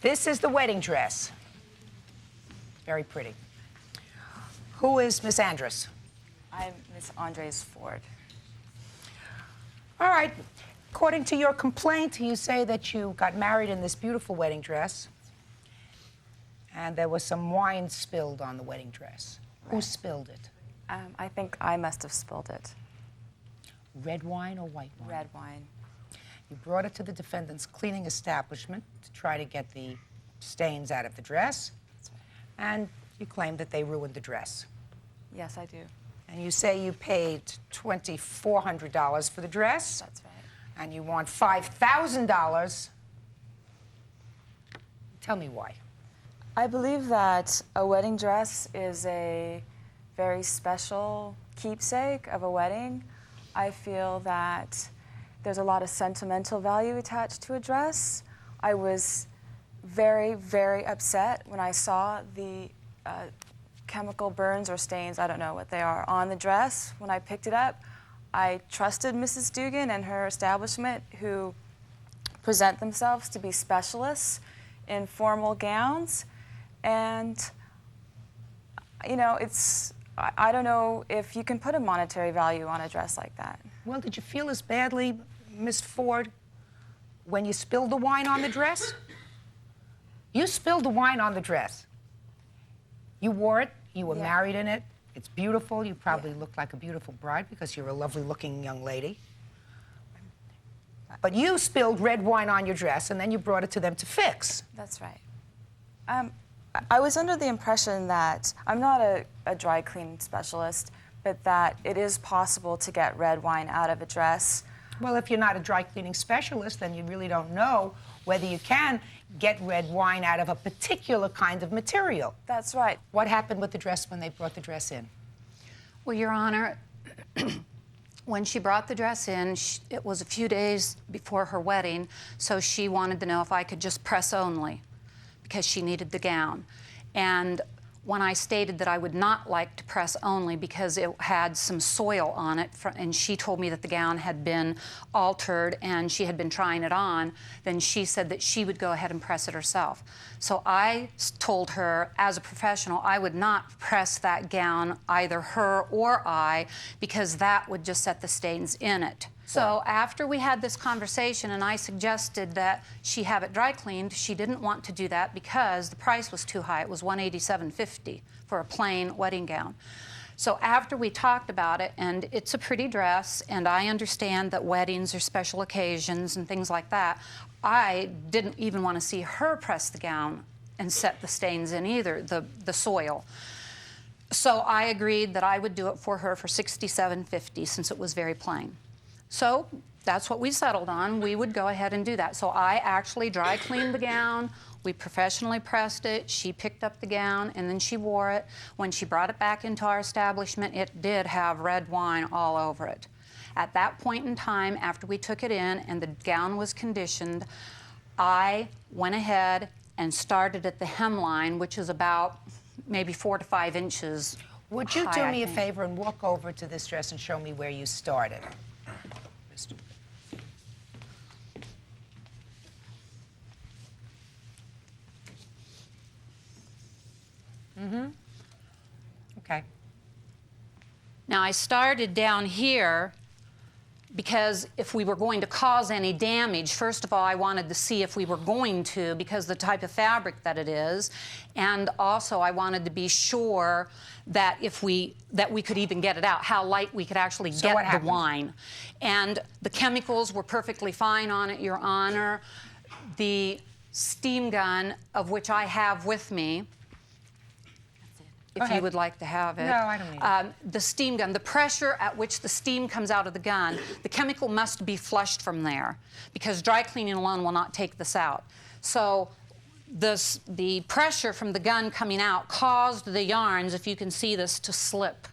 This is the wedding dress. Very pretty. Who is Miss Andress? I'm Miss Andres Ford. All right. According to your complaint, you say that you got married in this beautiful wedding dress, and there was some wine spilled on the wedding dress. Right. Who spilled it? I think I must have spilled it. Red wine or white wine? Red wine. You brought it to the defendant's cleaning establishment to try to get the stains out of the dress. That's right. And you claim that they ruined the dress. Yes, I do. And you say you paid $2,400 for the dress. That's right. And you want $5,000. Tell me why. I believe that a wedding dress is a very special keepsake of a wedding. I feel that there's a lot of sentimental value attached to a dress. I was very, very upset when I saw the chemical burns or stains, I don't know what they are, on the dress when I picked it up. I trusted Mrs. Dugan and her establishment, who present themselves to be specialists in formal gowns. And, you know, I don't know if you can put a monetary value on a dress like that. Well, did you feel as badly, Miss Ford, when you spilled the wine on the dress? You spilled the wine on the dress. You wore it. You were married in it. It's beautiful. You probably look like a beautiful bride because you're a lovely-looking young lady. But you spilled red wine on your dress, and then you brought it to them to fix. That's right. I was under the impression that I'm not a dry cleaning specialist, but that it is possible to get red wine out of a dress. Well, if you're not a dry cleaning specialist, then you really don't know whether you can get red wine out of a particular kind of material. That's right. What happened with the dress when they brought the dress in? Well, Your Honor, when she brought the dress in, it was a few days before her wedding, so she wanted to know if I could just press only, because she needed the gown. And when I stated that I would not like to press only because it had some soil on it, and she told me that the gown had been altered and she had been trying it on, then she said that she would go ahead and press it herself. So I told her, as a professional, I would not press that gown, either her or I, because that would just set the stains in it. So after we had this conversation and I suggested that she have it dry cleaned, she didn't want to do that because the price was too high. It was $187.50 for a plain wedding gown. So after we talked about it, and it's a pretty dress, and I understand that weddings are special occasions and things like that, I didn't even want to see her press the gown and set the stains in either, the soil. So I agreed that I would do it for her for $67.50 since it was very plain. So that's what we settled on. We would go ahead and do that. So I actually dry cleaned the gown. We professionally pressed it. She picked up the gown, and then she wore it. When she brought it back into our establishment, it did have red wine all over it. At that point in time, after we took it in and the gown was conditioned, I went ahead and started at the hemline, which is about maybe 4 to 5 inches Would you high, do I me a think. favor and walk over to this dress and show me where you started? Okay. Now, I started down here because if we were going to cause any damage, first of all, I wanted to see if we were going to, because the type of fabric that it is, and also I wanted to be sure that that we could even get it out, how light we could actually get the wine. And the chemicals were perfectly fine on it, Your Honor. The steam gun, of which I have with me, if you would like to have it. No, I don't need it. The steam gun, the pressure at which the steam comes out of the gun, the chemical must be flushed from there because dry cleaning alone will not take this out. So the pressure from the gun coming out caused the yarns, if you can see this, to slip.